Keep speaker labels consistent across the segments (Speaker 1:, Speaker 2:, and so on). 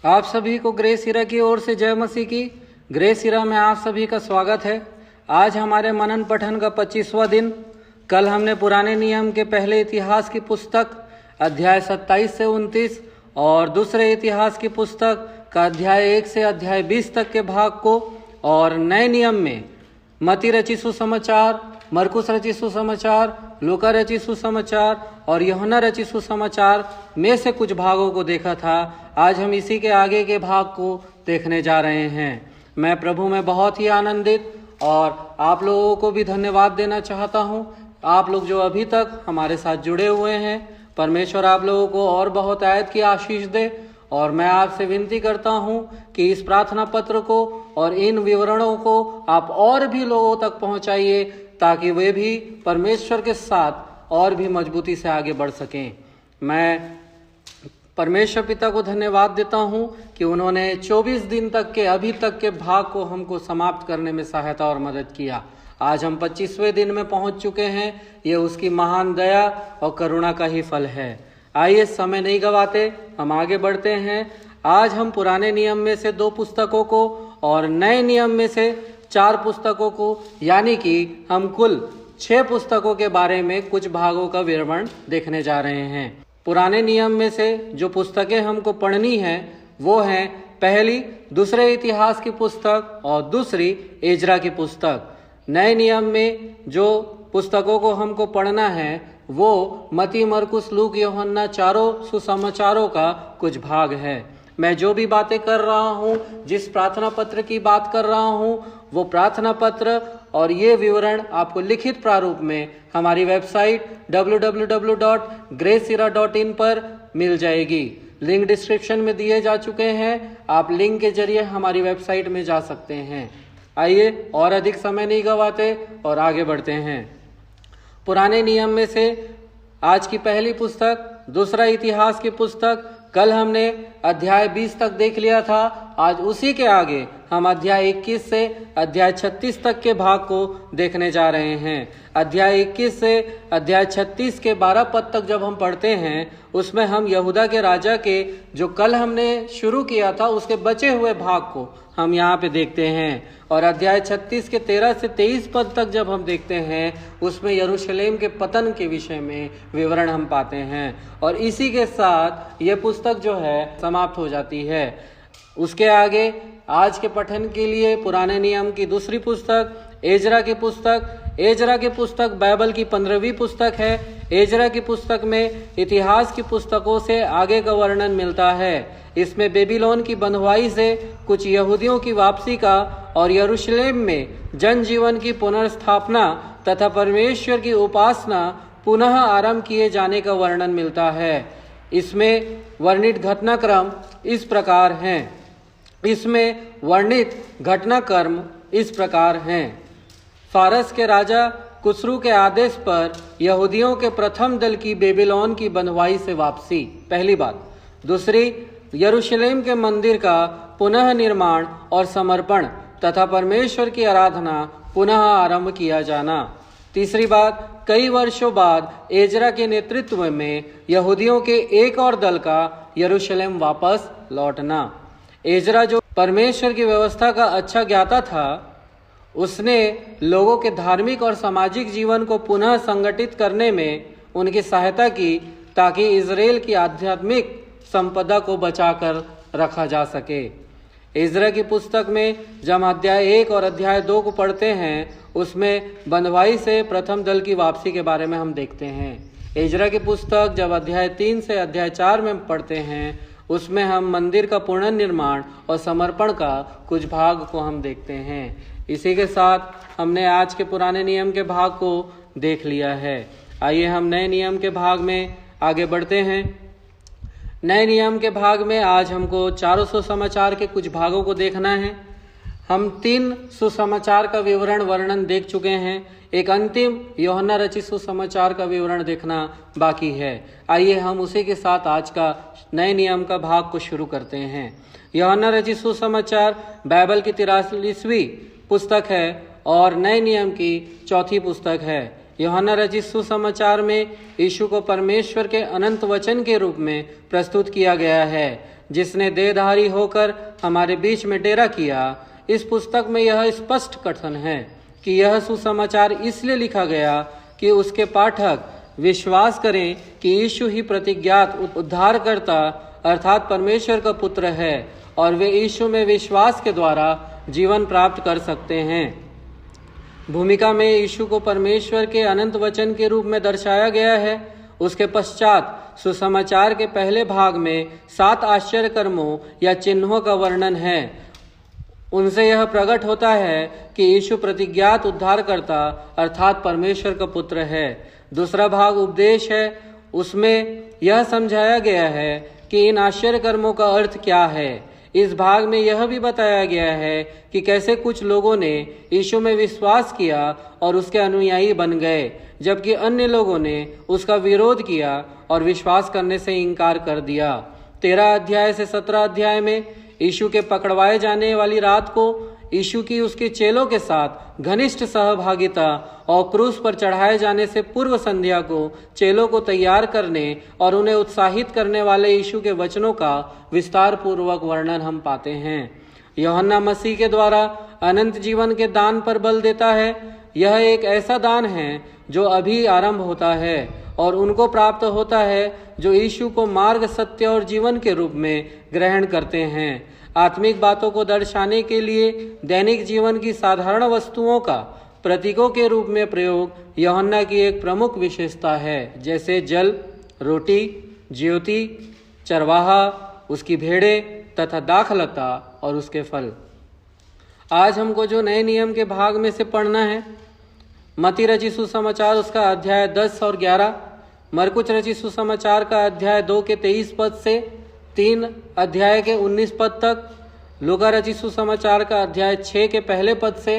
Speaker 1: आप सभी को ग्रेस हीरा की ओर से जय मसीह की। ग्रेस हीरा में आप सभी का स्वागत है। आज हमारे मनन पठन का 25वां दिन। कल हमने पुराने नियम के पहले इतिहास की पुस्तक अध्याय 27 से 29 और दूसरे इतिहास की पुस्तक का अध्याय 1 से अध्याय 20 तक के भाग को और नए नियम में मती रची सुसमाचार, मरकुस रची सुसमाचार, लूका रची सुसमाचार और यूहन्ना रची सुसमाचार में से कुछ भागों को देखा था। आज हम इसी के आगे के भाग को देखने जा रहे हैं। मैं प्रभु में बहुत ही आनंदित और आप लोगों को भी धन्यवाद देना चाहता हूं। आप लोग जो अभी तक हमारे साथ जुड़े हुए हैं, परमेश्वर आप लोगों को और बहुत आयत की आशीष दे। और मैं आपसे विनती करता हूं कि इस प्रार्थना पत्र को और इन विवरणों को आप और भी लोगों तक पहुंचाइए ताकि वे भी परमेश्वर के साथ और भी मजबूती से आगे बढ़ सकें। मैं परमेश्वर पिता को धन्यवाद देता हूं कि उन्होंने 24 दिन तक के अभी तक के भाग को हमको समाप्त करने में सहायता और मदद किया। आज हम 25वें दिन में पहुंच चुके हैं। ये उसकी महान दया और करुणा का ही फल है। आइए समय नहीं गवाते, हम आगे बढ़ते हैं। आज हम पुराने नियम में से 2 पुस्तकों को और नए नियम में से 4 पुस्तकों को, यानी कि हम कुल 6 पुस्तकों के बारे में कुछ भागों का विवरण देखने जा रहे हैं। पुराने नियम में से जो पुस्तकें हमको पढ़नी है वो हैं, पहली दूसरे इतिहास की पुस्तक और दूसरी एजरा की पुस्तक। नए नियम में जो पुस्तकों को हमको पढ़ना है वो मती, मरकुस, लूक, यूहन्ना चारों सुसमाचारों का कुछ भाग है। मैं जो भी बातें कर रहा हूँ, जिस प्रार्थना पत्र की बात कर रहा हूँ, वो प्रार्थना पत्र और ये विवरण आपको लिखित प्रारूप में हमारी वेबसाइट www.gracehira.in पर मिल जाएगी। लिंक डिस्क्रिप्शन में दिए जा चुके हैं। आप लिंक के जरिए हमारी वेबसाइट में जा सकते हैं। आइए और अधिक समय नहीं गवाते और आगे बढ़ते हैं। पुराने नियम में से आज की पहली पुस्तक दूसरा इतिहास की पुस्तक। कल हमने अध्याय 20 तक देख लिया था। आज उसी के आगे हम अध्याय 21 से अध्याय 36 तक के भाग को देखने जा रहे हैं। अध्याय 21 से अध्याय 36 के 12 पद तक जब हम पढ़ते हैं, उसमें हम यहूदा के राजा के जो कल हमने शुरू किया था उसके बचे हुए भाग को हम यहाँ पे देखते हैं। और अध्याय 36 के 13 से 23 पद तक जब हम देखते हैं, उसमें यरूशलेम के पतन के विषय में विवरण हम पाते हैं। और इसी के साथ ये पुस्तक जो है समाप्त हो जाती है। उसके आगे आज के पठन के लिए पुराने नियम की दूसरी पुस्तक एजरा की पुस्तक। एजरा की पुस्तक बाइबल की 15वीं पुस्तक है। एजरा की पुस्तक में इतिहास की पुस्तकों से आगे का वर्णन मिलता है। इसमें बेबीलोन की बंधुआई से कुछ यहूदियों की वापसी का और यरूशलेम में जनजीवन की पुनर्स्थापना तथा परमेश्वर की उपासना पुनः आरंभ किए जाने का वर्णन मिलता है। इसमें वर्णित घटनाक्रम इस प्रकार हैं। फारस के राजा कुसरू के आदेश पर यहूदियों के प्रथम दल की बेबीलोन की बंधुआई से वापसी, पहली बात। दूसरी, यरूशलेम के मंदिर का पुनः निर्माण और समर्पण तथा परमेश्वर की आराधना पुनः आरंभ किया जाना। तीसरी बात, कई वर्षों बाद एजरा के नेतृत्व में यहूदियों के एक और दल का यरूशलेम वापस लौटना। एजरा जो परमेश्वर की व्यवस्था का अच्छा ज्ञाता था, उसने लोगों के धार्मिक और सामाजिक जीवन को पुनः संगठित करने में उनकी सहायता की ताकि इजराइल की आध्यात्मिक संपदा को बचाकर रखा जा सके। एजरा की पुस्तक में जब अध्याय 1 और अध्याय 2 को पढ़ते हैं, उसमें बंधुआई से प्रथम दल की वापसी के बारे में हम देखते हैं। एजरा की पुस्तक जब अध्याय 3 से अध्याय 4 में पढ़ते हैं, उसमें हम मंदिर का पुनर्निर्माण और समर्पण का कुछ भाग को हम देखते हैं। इसी के साथ हमने आज के पुराने नियम के भाग को देख लिया है। आइए हम नए नियम के भाग में आगे बढ़ते हैं। नए नियम के भाग में आज हमको 4 सुसमाचार के कुछ भागों को देखना है। हम 3 सुसमाचार का वर्णन देख चुके हैं। एक अंतिम यूहन्ना रचित सुसमाचार का विवरण देखना बाकी है। आइए हम उसी के साथ आज का नए नियम का भाग को शुरू करते हैं। यूहन्ना रचित सुसमाचार बाइबल की 43वीं पुस्तक है और नए नियम की 4थी पुस्तक है। यूहन्ना रचित सुसमाचार में यीशु को परमेश्वर के अनंत वचन के रूप में प्रस्तुत किया गया है, जिसने देहधारी होकर हमारे बीच में डेरा किया। इस पुस्तक में यह स्पष्ट कथन है कि यह सुसमाचार इसलिए लिखा गया कि उसके पाठक विश्वास करें कि यीशु ही प्रतिज्ञात उद्धारकर्ता अर्थात परमेश्वर का पुत्र है और वे यीशु में विश्वास के द्वारा जीवन प्राप्त कर सकते हैं। भूमिका में यीशु को परमेश्वर के अनंत वचन के रूप में दर्शाया गया है। उसके पश्चात सुसमाचार के पहले भाग में 7 आश्चर्य कर्मों या चिन्हों का वर्णन है। उनसे यह प्रकट होता है कि यीशु प्रतिज्ञात उद्धारकर्ता अर्थात परमेश्वर का पुत्र है। दूसरा भाग उपदेश है। उसमें यह समझाया गया है कि इन आश्चर्य कर्मों का अर्थ क्या है। इस भाग में यह भी बताया गया है कि कैसे कुछ लोगों ने यीशु में विश्वास किया और उसके अनुयायी बन गए, जबकि अन्य लोगों ने उसका विरोध किया और विश्वास करने से इनकार कर दिया। 13 अध्याय से 17 अध्याय में यीशु के पकड़वाए जाने वाली रात को यीशु की उसके चेलों के साथ घनिष्ठ सहभागिता और क्रूस पर चढ़ाए जाने से पूर्व संध्या को चेलों को तैयार करने और उन्हें उत्साहित करने वाले यीशु के वचनों का विस्तार पूर्वक वर्णन हम पाते हैं। यूहन्ना मसीह के द्वारा अनंत जीवन के दान पर बल देता है। यह एक ऐसा दान है जो अभी आरंभ होता है और उनको प्राप्त होता है जो यीशु को मार्ग, सत्य और जीवन के रूप में ग्रहण करते हैं। आत्मिक बातों को दर्शाने के लिए दैनिक जीवन की साधारण वस्तुओं का प्रतीकों के रूप में प्रयोग यूहन्ना की एक प्रमुख विशेषता है, जैसे जल, रोटी, ज्योति, चरवाहा, उसकी भेड़ें तथा दाखलता और उसके फल। आज हमको जो नए नियम के भाग में से पढ़ना है, मत्ती रचित सुसमाचार उसका अध्याय 10 और 11, मरकुस रचित सुसमाचार का अध्याय 2 के 23 पद से 3 अध्याय के 19 पद तक, लूका रचित सुसमाचार का अध्याय 6 के पहले पद से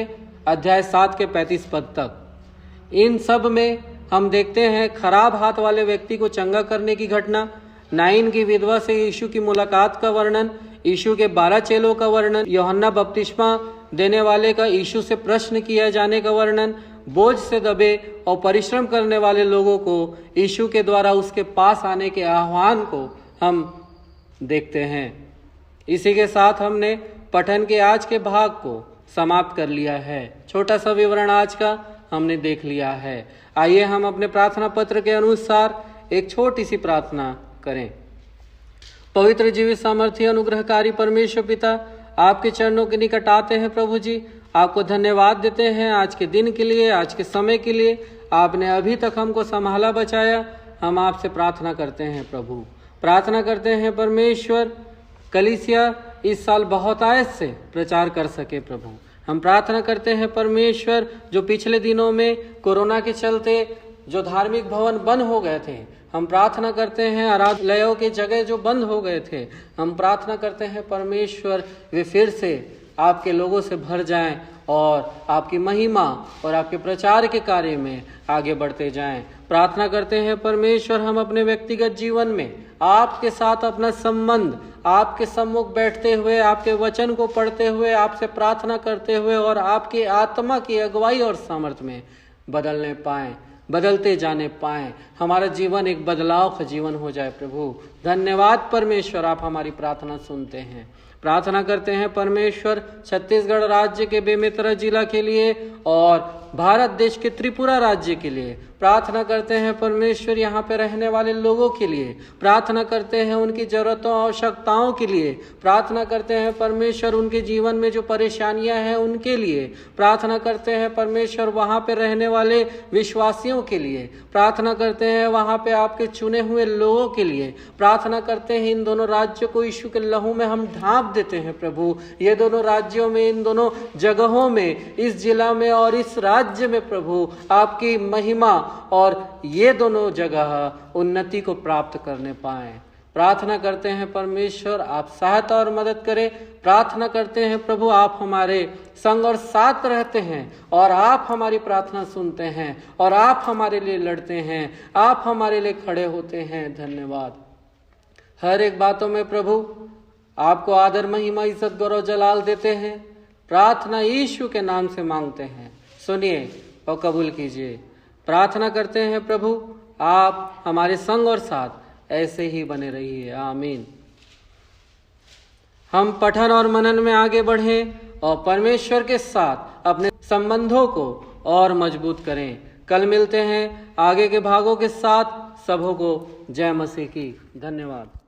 Speaker 1: अध्याय 7 के 35 पद तक। इन सब में हम देखते हैं खराब हाथ वाले व्यक्ति को चंगा करने की घटना, नाइन की विधवा से यीशु की मुलाकात का वर्णन, यीशु के 12 चेलों का वर्णन, यूहन्ना बपतिस्मा देने वाले का यीशु से प्रश्न किया जाने का वर्णन, बोझ से दबे और परिश्रम करने वाले लोगों को यीशु के द्वारा उसके पास आने के आह्वान को हम देखते हैं। इसी के साथ हमने पठन के आज के भाग को समाप्त कर लिया है। छोटा सा विवरण आज का हमने देख लिया है। आइए हम अपने प्रार्थना पत्र के अनुसार एक छोटी सी प्रार्थना करें। पवित्र, जीवित, सामर्थी, अनुग्रहकारी परमेश्वर पिता, आपके चरणों के निकट आते हैं। प्रभु जी, आपको धन्यवाद देते हैं आज के दिन के लिए, आज के समय के लिए। आपने अभी तक हमको संभाला, बचाया। हम आपसे प्रार्थना करते हैं प्रभु, प्रार्थना करते हैं परमेश्वर, कलीसिया इस साल बहुतायत से प्रचार कर सके। प्रभु, हम प्रार्थना करते हैं परमेश्वर, जो पिछले दिनों में कोरोना के चलते जो धार्मिक भवन बंद हो गए थे, हम प्रार्थना करते हैं आराधनालयों के जगह जो बंद हो गए थे, हम प्रार्थना करते हैं परमेश्वर वे फिर से आपके लोगों से भर जाएं और आपकी महिमा और आपके प्रचार के कार्य में आगे बढ़ते जाएं। प्रार्थना करते हैं परमेश्वर, हम अपने व्यक्तिगत जीवन में आपके साथ अपना संबंध, आपके सम्मुख बैठते हुए, आपके वचन को पढ़ते हुए, आपसे प्रार्थना करते हुए और आपकी आत्मा की अगुवाई और सामर्थ्य में बदलने पाएं, बदलते जाने पाएं। हमारा जीवन एक बदलाव का जीवन हो जाए। प्रभु धन्यवाद परमेश्वर, आप हमारी प्रार्थना सुनते हैं। प्रार्थना करते हैं परमेश्वर, छत्तीसगढ़ राज्य के बेमेतरा जिला के लिए और भारत देश के त्रिपुरा राज्य के लिए प्रार्थना करते हैं परमेश्वर, यहाँ पे रहने वाले लोगों के लिए प्रार्थना करते हैं, उनकी जरूरतों आवश्यकताओं के लिए प्रार्थना करते हैं परमेश्वर, उनके जीवन में जो परेशानियां हैं उनके लिए प्रार्थना करते हैं परमेश्वर, वहाँ पे रहने वाले विश्वासियों के लिए प्रार्थना करते हैं, वहाँ पे आपके चुने हुए लोगों के लिए प्रार्थना करते हैं। इन दोनों राज्यों को यीशु के लहू में हम ढांप देते हैं प्रभु। ये दोनों राज्यों में, इन दोनों जगहों में, इस जिला में और इस राज्य में प्रभु आपकी महिमा और ये दोनों जगह उन्नति को प्राप्त करने पाए। प्रार्थना करते हैं परमेश्वर, आप सहायता और मदद करें। प्रार्थना करते हैं प्रभु, आप हमारे संग और साथ रहते हैं और आप हमारी प्रार्थना सुनते हैं और आप हमारे लिए लड़ते हैं, आप हमारे लिए खड़े होते हैं। धन्यवाद। हर एक बातों में प्रभु आपको आदर, महिमा, इज्जत, गौरव, जलाल देते हैं। प्रार्थना यीशु के नाम से मांगते हैं, सुनिए और कबूल कीजिए। प्रार्थना करते हैं प्रभु आप हमारे संग और साथ ऐसे ही बने रहिए। आमीन। हम पठन और मनन में आगे बढ़ें और परमेश्वर के साथ अपने संबंधों को और मजबूत करें। कल मिलते हैं आगे के भागों के साथ। सबों को जय मसीह की। धन्यवाद।